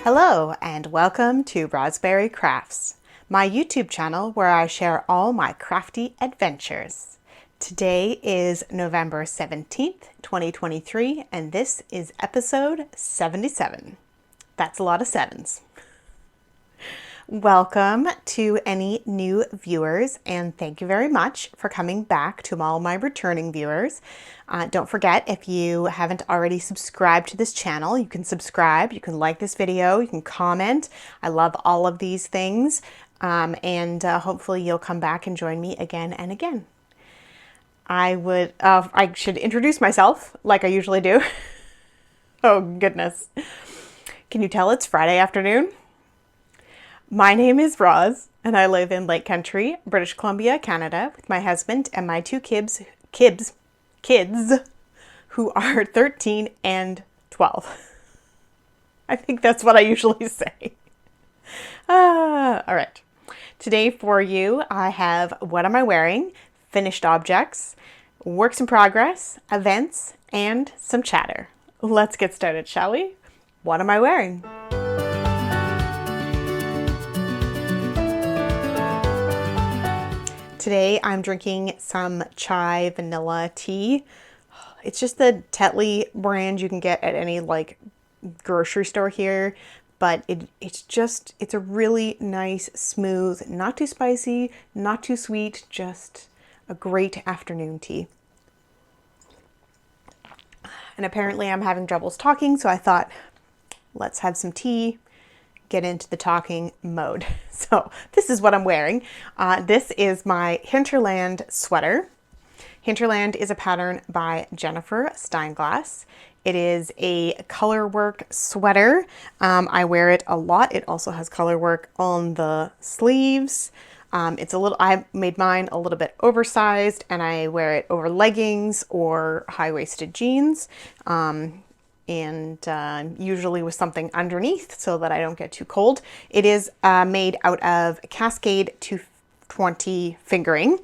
Hello and welcome to Rosberry Crafts, my YouTube channel where I share all my crafty adventures. Today is November 17th, 2023, and this is episode 77. That's a lot of sevens. Welcome to any new viewers, and thank you very much for coming back. To all my returning viewers. Don't forget, if you haven't already subscribed to this channel, you can subscribe, you can like this video, you can comment. I love all of these things, and hopefully you'll come back and join me again and again. I should introduce myself like I usually do. Oh goodness. Can you tell it's Friday afternoon? My name is Roz, and I live in Lake Country, British Columbia, Canada, with my husband and my two kids who are 13 and 12. I think that's what I usually say. All right. Today for you, I have what am I wearing, finished objects, works in progress, events, and some chatter. Let's get started, shall we? What am I wearing? Today I'm drinking some chai vanilla tea. It's just the Tetley brand you can get at any like grocery store here, but it's a really nice, smooth, not too spicy, not too sweet, just a great afternoon tea. And apparently I'm having troubles talking, so I thought let's have some tea, get into the talking mode. So this is what I'm wearing. This is my Hinterland sweater. Hinterland is a pattern by Jennifer Steinglass. It is a color work sweater. I wear it a lot. It also has color work on the sleeves. I made mine a little bit oversized, and I wear it over leggings or high-waisted jeans. And usually with something underneath so that I don't get too cold. It is made out of Cascade 220 fingering,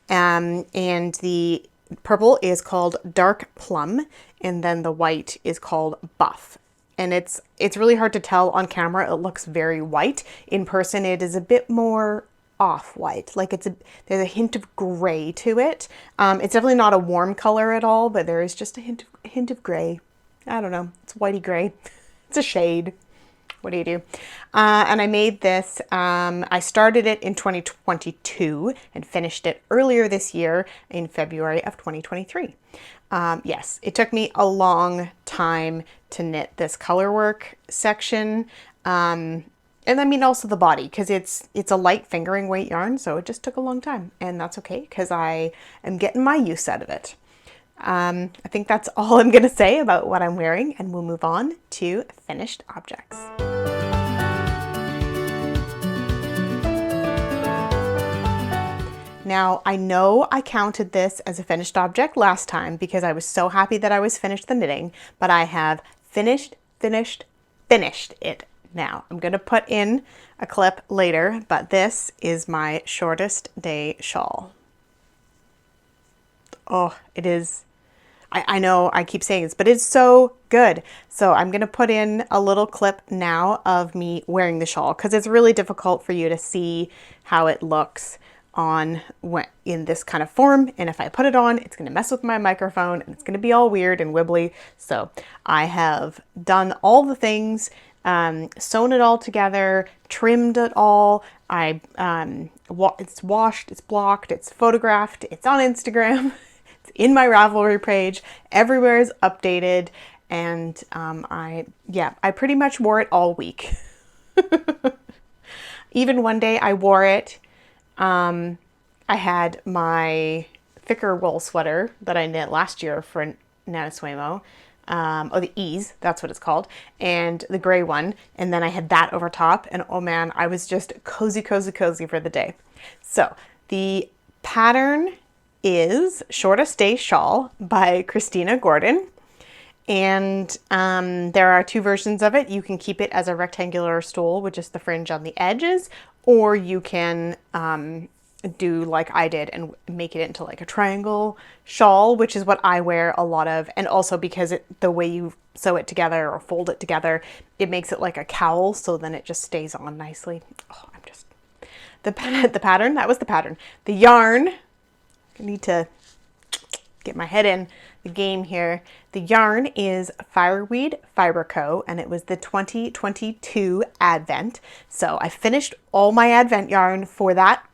and the purple is called Dark Plum, and then the white is called Buff. And it's really hard to tell on camera. It looks very white. In person, it is a bit more off-white, like there's a hint of gray to it. It's definitely not a warm color at all, but there is just a hint of gray. I don't know, it's whitey gray. It's a shade. What do you do? And I made this, I started it in 2022 and finished it earlier this year in February of 2023. Yes, it took me a long time to knit this color work section. And I mean also the body, because it's a light fingering weight yarn, so it just took a long time, and that's okay because I am getting my use out of it. I think that's all I'm going to say about what I'm wearing, and we'll move on to finished objects. Now, I know I counted this as a finished object last time because I was so happy that I was finished the knitting, but I have finished it now. I'm going to put in a clip later, but this is my shortest day shawl. Oh, it is. I know I keep saying this, but it's so good. So I'm going to put in a little clip now of me wearing the shawl because it's really difficult for you to see how it looks in this kind of form. And if I put it on, it's going to mess with my microphone and it's going to be all weird and wibbly. So I have done all the things, sewn it all together, trimmed it all. It's washed, it's blocked, it's photographed, it's on Instagram. In my Ravelry page, everywhere is updated, and I pretty much wore it all week. Even one day I wore it. I had my thicker wool sweater that I knit last year for Nana Suemo, the Ease, that's what it's called, and the gray one, and then I had that over top, and oh man, I was just cozy for the day. So the pattern is Shortest Day Shawl by Christina Gordon. And there are two versions of it. You can keep it as a rectangular stole with just the fringe on the edges, or you can do like I did and make it into like a triangle shawl, which is what I wear a lot of. And also because the way you sew it together or fold it together, it makes it like a cowl. So then it just stays on nicely. Oh, the pattern, that was the pattern. The yarn, I need to get my head in the game here. The yarn is Fireweed Fiber Co. and it was the 2022 Advent. So I finished all my Advent yarn for that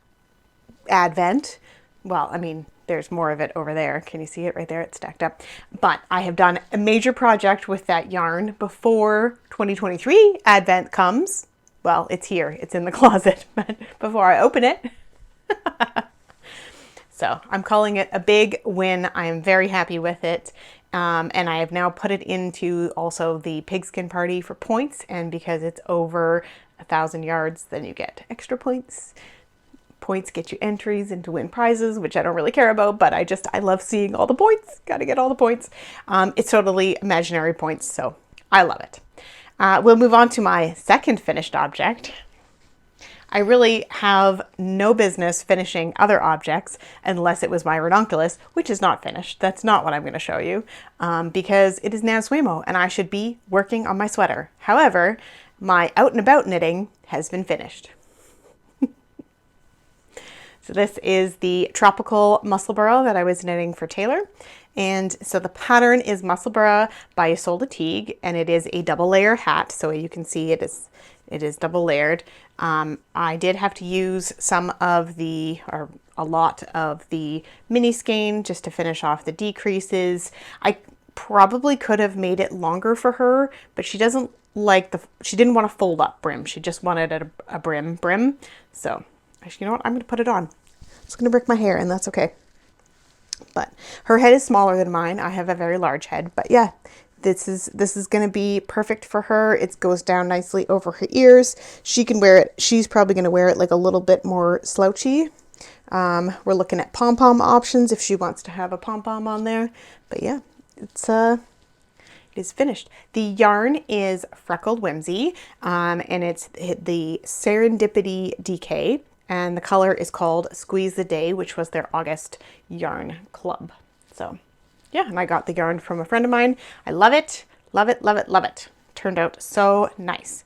Advent. Well, I mean, there's more of it over there. Can you see it right there? It's stacked up. But I have done a major project with that yarn before 2023 Advent comes. Well, it's here. It's in the closet, but before I open it. So I'm calling it a big win. I am very happy with it. And I have now put it into also the pigskin party for points. And because it's over 1,000 yards, then you get extra points. Points get you entries into win prizes, which I don't really care about, but I love seeing all the points. Got to get all the points. It's totally imaginary points, so I love it. We'll move on to my second finished object. I really have no business finishing other objects unless it was my ranunculus, which is not finished. That's not what I'm going to show you because it is NaNoWriMo and I should be working on my sweater. However, my out and about knitting has been finished. So this is the tropical Musselburgh that I was knitting for Taylor. And so the pattern is Musselburgh by Isolde Teague, and it is a double layer hat. So you can see it is double layered. I did have to use a lot of the mini skein just to finish off the decreases. I probably could have made it longer for her, but she doesn't like she didn't want a fold up brim. She just wanted a brim. So actually, you know what? I'm going to put it on. It's going to break my hair, and that's okay. But her head is smaller than mine. I have a very large head, but yeah, this is going to be perfect for her. It goes down nicely over her ears. She can wear it. She's probably going to wear it like a little bit more slouchy. We're looking at pom-pom options if she wants to have a pom-pom on there. But yeah, it is finished. The yarn is Freckled Whimsy, and it's the Serendipity DK. And the color is called Squeeze the Day, which was their August yarn club. So yeah, and I got the yarn from a friend of mine. I love it, love it, love it, love it. Turned out so nice.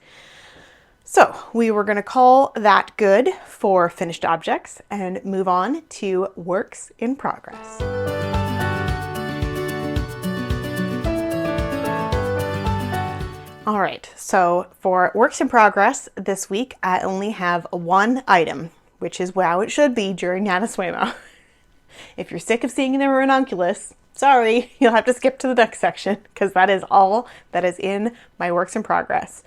So we were going to call that good for finished objects and move on to works in progress. All right, so for works in progress this week, I only have one item, which is how it should be during NaNoWriMo. If you're sick of seeing the ranunculus, sorry, you'll have to skip to the next section because that is all that is in my works in progress.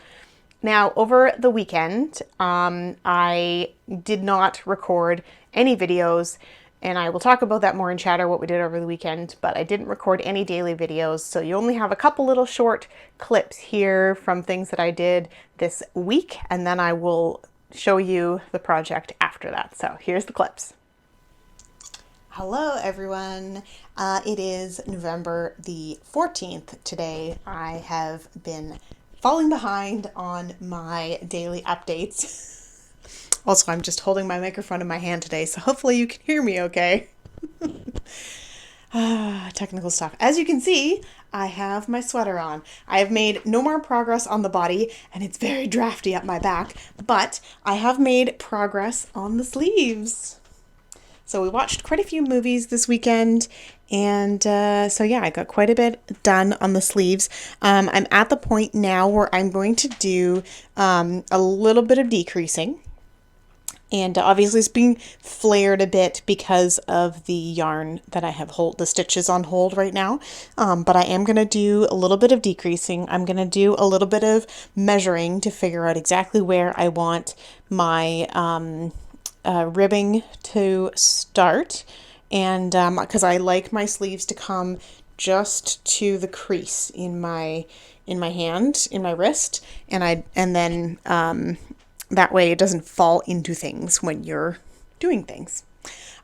Now, over the weekend, I did not record any videos, and I will talk about that more in chatter, what we did over the weekend, but I didn't record any daily videos, so you only have a couple little short clips here from things that I did this week, and then I will show you the project after that. So here's the clips. Hello everyone. It is November the 14th today. I have been falling behind on my daily updates. Also, I'm just holding my microphone in my hand today, so hopefully you can hear me okay. Technical stuff. As you can see, I have my sweater on. I have made no more progress on the body, and it's very drafty up my back, but I have made progress on the sleeves. So we watched quite a few movies this weekend, and so yeah, I got quite a bit done on the sleeves. I'm at the point now where I'm going to do a little bit of decreasing. And obviously it's being flared a bit because of the yarn that I have the stitches on hold right now. But I am going to do a little bit of decreasing. I'm going to do a little bit of measuring to figure out exactly where I want my ribbing to start. And because I like my sleeves to come just to the crease in my hand, in my wrist, and then that way it doesn't fall into things when you're doing things.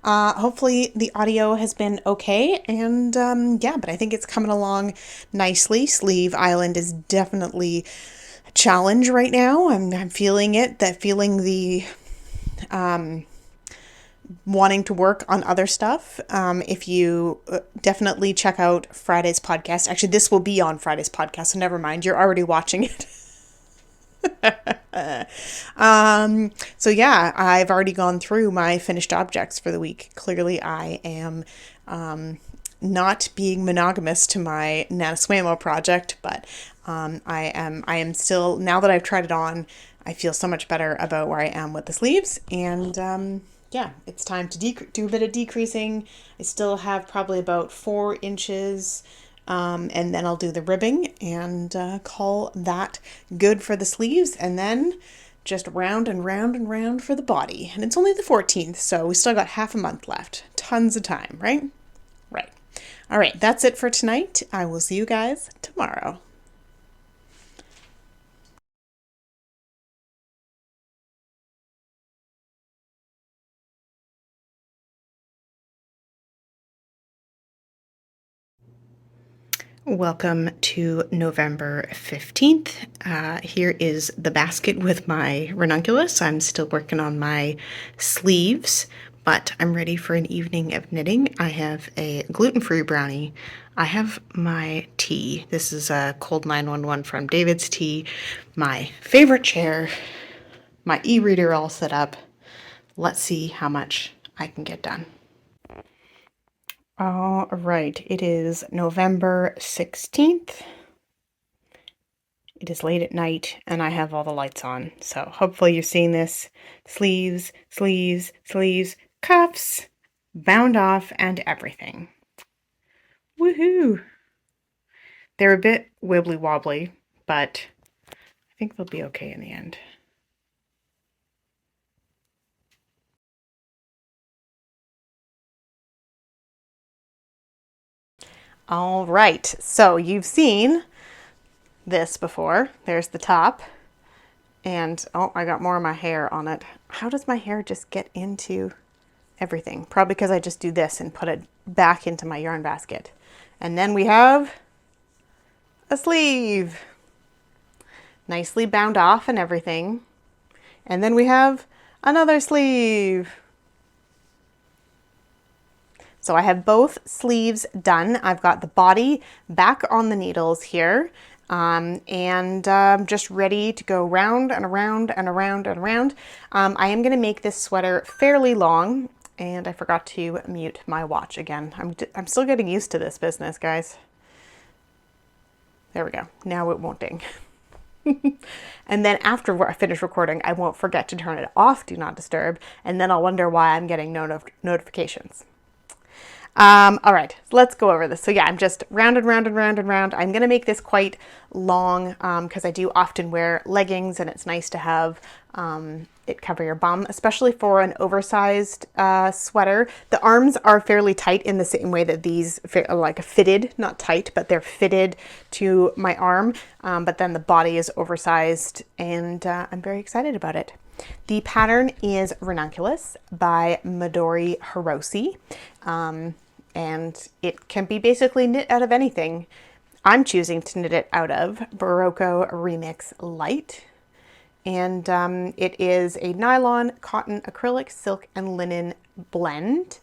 Hopefully the audio has been okay, and yeah, but I think it's coming along nicely. Sleeve Island is definitely a challenge right now. I'm feeling it, feeling wanting to work on other stuff, if you definitely check out Friday's podcast. Actually, this will be on Friday's podcast, so never mind. You're already watching it. So yeah, I've already gone through my finished objects for the week. Clearly, I am not being monogamous to my NaNoSuemo project, but I am still, now that I've tried it on, I feel so much better about where I am with the sleeves, and yeah, it's time to do a bit of decreasing. I still have probably about 4 inches, and then I'll do the ribbing and call that good for the sleeves, and then just round and round and round for the body. And it's only the 14th, so we still got half a month left. Tons of time, right? Right. All right, that's it for tonight. I will see you guys tomorrow. Welcome to November 15th. Here is the basket with my ranunculus. I'm still working on my sleeves, but I'm ready for an evening of knitting. I have a gluten-free brownie. I have my tea. This is a cold 911 from David's Tea, my favorite chair, my e-reader all set up. Let's see how much I can get done. All right, it is November 16th. It is late at night and I have all the lights on. So hopefully you're seeing this. Sleeves, sleeves, sleeves, cuffs, bound off and everything. Woohoo! They're a bit wibbly wobbly, but I think they'll be okay in the end. All right, so you've seen this before. There's the top. And, oh, I got more of my hair on it. How does my hair just get into everything? Probably because I just do this and put it back into my yarn basket. And then we have a sleeve. Nicely bound off and everything. And then we have another sleeve. So I have both sleeves done. I've got the body back on the needles here. And just ready to go round and around and around and around. I am going to make this sweater fairly long, and I forgot to mute my watch again. I'm still getting used to this business, guys. There we go. Now it won't ding. And then after I finish recording, I won't forget to turn it off, do not disturb, and then I'll wonder why I'm getting notifications. All right, let's go over this. So yeah, I'm just round and round and round and round. I'm going to make this quite long because I do often wear leggings and it's nice to have it cover your bum, especially for an oversized sweater. The arms are fairly tight in the same way that these are like fitted, not tight, but they're fitted to my arm. But then the body is oversized and I'm very excited about it. The pattern is Ranunculus by Midori Hirose. And it can be basically knit out of anything. I'm choosing to knit it out of Barocco Remix Light. And it is a nylon, cotton, acrylic, silk, and linen blend.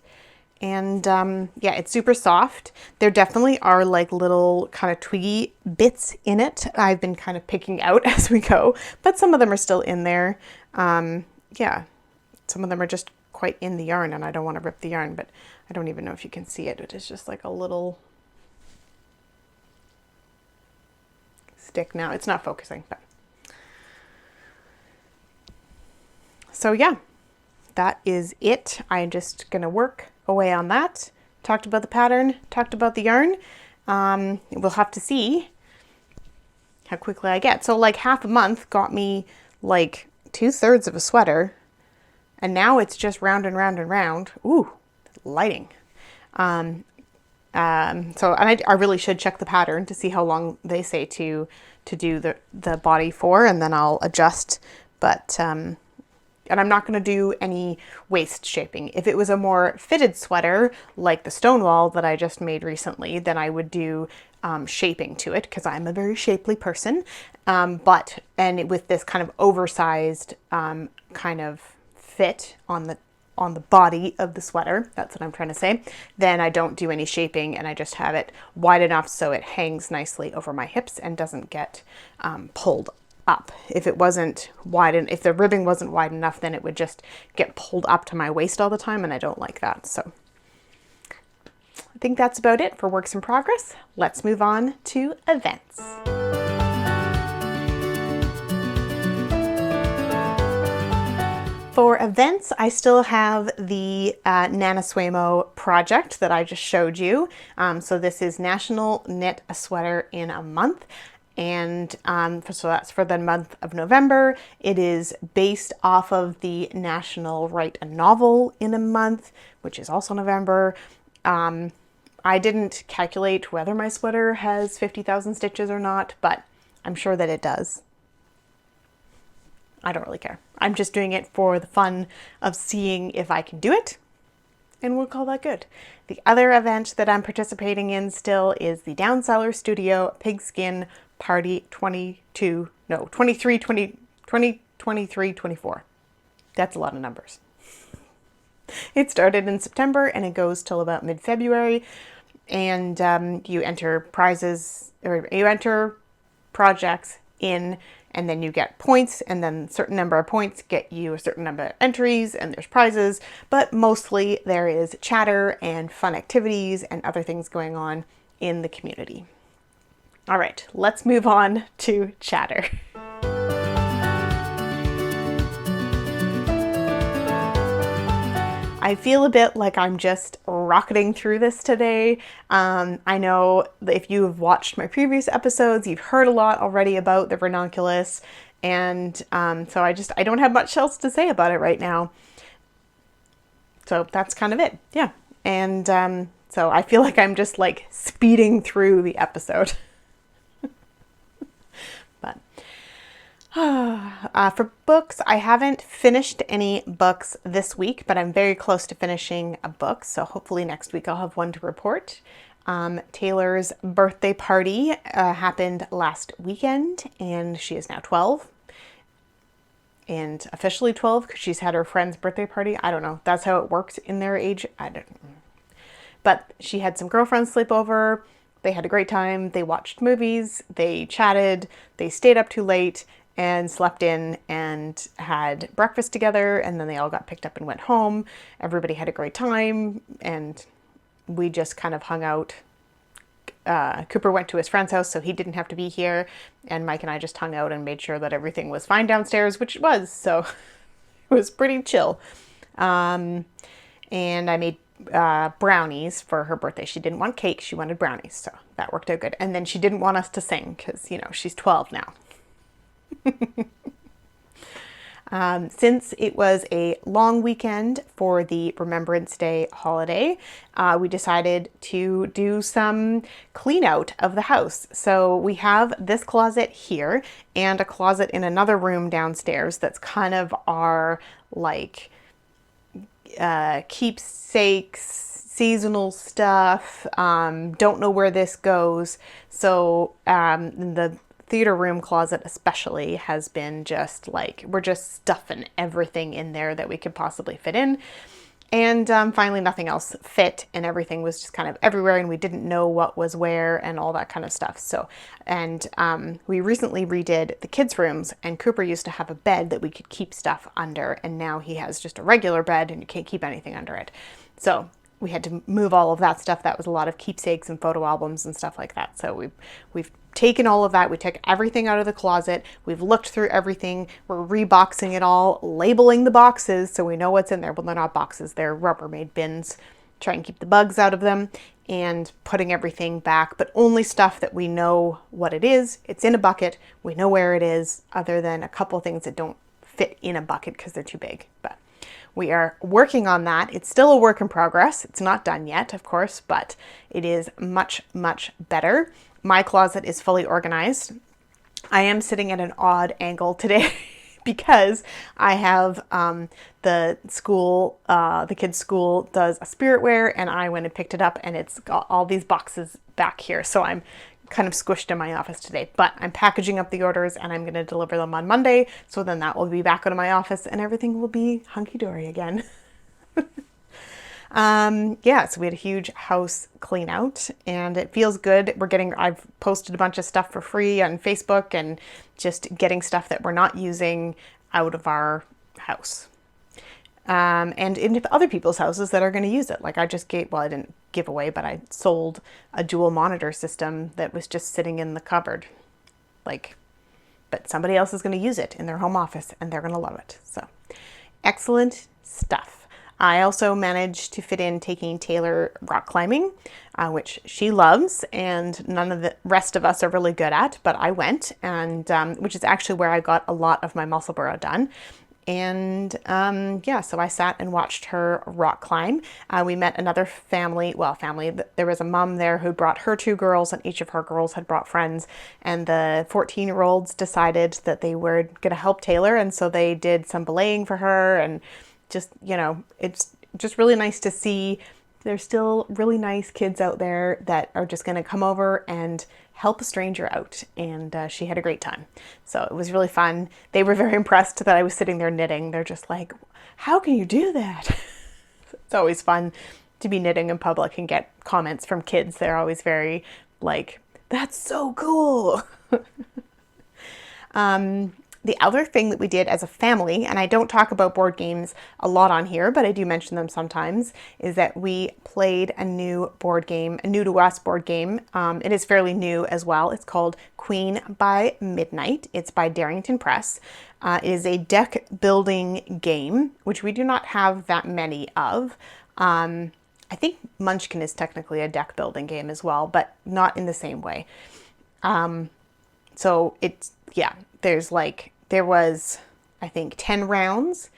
And yeah, it's super soft. There definitely are like little kind of twiggy bits in it. I've been kind of picking out as we go, but some of them are still in there. Yeah, some of them are just quite in the yarn and I don't want to rip the yarn, but I don't even know if you can see it. It is just like a little stick now. It's not focusing, but. So yeah, that is it. I'm just going to work away on that. Talked about the pattern, talked about the yarn. We'll have to see how quickly I get. So like half a month got me like 2/3 of a sweater. And now it's just round and round and round. Ooh, lighting. So and I really should check the pattern to see how long they say to do the body for, and then I'll adjust. But and I'm not going to do any waist shaping. If it was a more fitted sweater like the Stonewall that I just made recently, then I would do shaping to it because I'm a very shapely person. And with this kind of oversized kind of fit on on the body of the sweater, that's what I'm trying to say, then I don't do any shaping and I just have it wide enough so it hangs nicely over my hips and doesn't get pulled up. If it wasn't wide, and if the ribbing wasn't wide enough, then it would just get pulled up to my waist all the time, and I don't like that. So I think that's about it for works in progress. Let's move on to events. For events, I still have the NaNoSueMo project that I just showed you. So this is National Knit a Sweater in a Month. And so that's for the month of November. It is based off of the National Write a Novel in a Month, which is also November. I didn't calculate whether my sweater has 50,000 stitches or not, but I'm sure that it does. I don't really care. I'm just doing it for the fun of seeing if I can do it, and we'll call that good. The other event that I'm participating in still is the Down Cellar Studio Pigskin Party 23, 24. That's a lot of numbers. It started in September and it goes till about mid-February, and you enter prizes, or you enter projects in, and then you get points, and then a certain number of points get you a certain number of entries, and there's prizes, but mostly there is chatter and fun activities and other things going on in the community. All right, let's move on to chatter. I feel a bit like I'm just rocketing through this today. I know that if you've watched my previous episodes, you've heard a lot already about the ranunculus, and so I don't have much else to say about it right now. So that's kind of it, yeah. And so I feel like I'm just like speeding through the episode. But for books, I haven't finished any books this week, but I'm very close to finishing a book. So hopefully next week I'll have one to report. Taylor's birthday party happened last weekend, and she is now 12. And officially 12 because she's had her friend's birthday party. I don't know. That's how it works in their age. I don't know. But she had some girlfriends sleep over. They had a great time. They watched movies. They chatted. They stayed up too late and slept in and had breakfast together, and then they all got picked up and went home. Everybody had a great time, and we just kind of hung out. Cooper went to his friend's house, so he didn't have to be here, and Mike and I just hung out and made sure that everything was fine downstairs, which it was, so it was pretty chill. And I made brownies for her birthday. She didn't want cake, she wanted brownies, so that worked out good. And then she didn't want us to sing because, you know, she's 12 now. Since it was a long weekend for the Remembrance Day holiday, we decided to do some clean out of the house. So we have this closet here and a closet in another room downstairs that's kind of our like keepsakes, seasonal stuff. Don't know where this goes. So the theater room closet especially has been just like, we're just stuffing everything in there that we could possibly fit in. And finally nothing else fit, and everything was just kind of everywhere, and we didn't know what was where and all that kind of stuff. So, and we recently redid the kids' rooms, and Cooper used to have a bed that we could keep stuff under, and now he has just a regular bed and you can't keep anything under it. So we had to move all of that stuff. That was a lot of keepsakes and photo albums and stuff like that. So we've taken all of that. We took everything out of the closet. We've looked through everything. We're reboxing it all, labeling the boxes so we know what's in there. Well, they're not boxes, they're Rubbermaid bins. Try and keep the bugs out of them, and putting everything back, but only stuff that we know what it is. It's in a bucket. We know where it is, other than a couple things that don't fit in a bucket because they're too big. But we are working on that. It's still a work in progress. It's not done yet, of course, but it is much, much better. My closet is fully organized. I am sitting at an odd angle today because I have the school, the kids' school does a spirit wear, and I went and picked it up, and it's got all these boxes back here. So I'm kind of squished in my office today, but I'm packaging up the orders and I'm going to deliver them on Monday. So then that will be back out of my office and everything will be hunky-dory again. Yeah, so we had a huge house clean out and it feels good. I've posted a bunch of stuff for free on Facebook and just getting stuff that we're not using out of our house. And into other people's houses that are going to use it. Like I didn't give away, but I sold a dual monitor system that was just sitting in the cupboard. But somebody else is going to use it in their home office and they're going to love it. So excellent stuff. I also managed to fit in taking Taylor rock climbing, which she loves and none of the rest of us are really good at, but I went, and which is actually where I got a lot of my Musselburgh done. And yeah, so I sat and watched her rock climb. We met another family. There was a mom there who brought her 2 girls, and each of her girls had brought friends. And the 14-year-olds decided that they were going to help Taylor, and so they did some belaying for her. And just, it's just really nice to see there's still really nice kids out there that are just going to come over and help a stranger out. And she had a great time. So it was really fun. They were very impressed that I was sitting there knitting. They're just like, how can you do that? It's always fun to be knitting in public and get comments from kids. They're always very like, that's so cool. The other thing that we did as a family, and I don't talk about board games a lot on here, but I do mention them sometimes, is that we played a new board game, a new to us board game. It is fairly new as well. It's called Queen by Midnight. It's by Darrington Press. It is a deck building game, which we do not have that many of. I think Munchkin is technically a deck building game as well, but not in the same way. So it's, yeah, there was, I think, 10 rounds,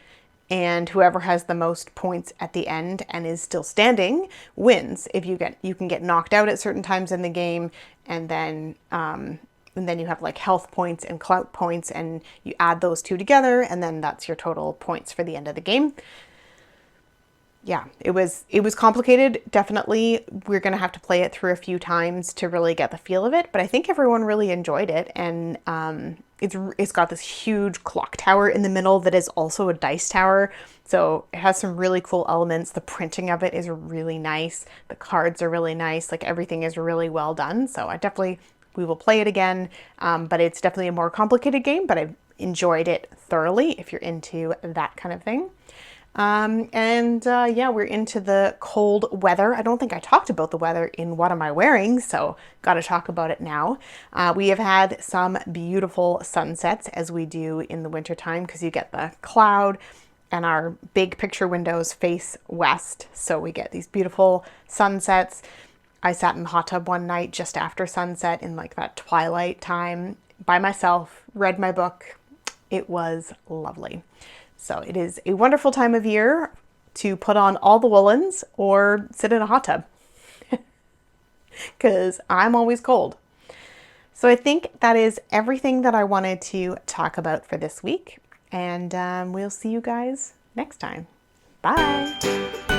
and whoever has the most points at the end and is still standing wins. You can get knocked out at certain times in the game, and then you have like health points and clout points, and you add those 2 together, and then that's your total points for the end of the game. Yeah, it was complicated. Definitely, we're going to have to play it through a few times to really get the feel of it, but I think everyone really enjoyed it. And it's got this huge clock tower in the middle that is also a dice tower. So it has some really cool elements. The printing of it is really nice. The cards are really nice. Like everything is really well done. So we will play it again. But it's definitely a more complicated game, but I enjoyed it thoroughly if you're into that kind of thing. Yeah, we're into the cold weather. I don't think I talked about the weather in What Am I Wearing, so got to talk about it now. We have had some beautiful sunsets, as we do in the wintertime, because you get the cloud and our big picture windows face west, so we get these beautiful sunsets. I sat in the hot tub one night just after sunset in like that twilight time by myself, read my book. It was lovely. So it is a wonderful time of year to put on all the woolens or sit in a hot tub because I'm always cold. So I think that is everything that I wanted to talk about for this week. And we'll see you guys next time. Bye.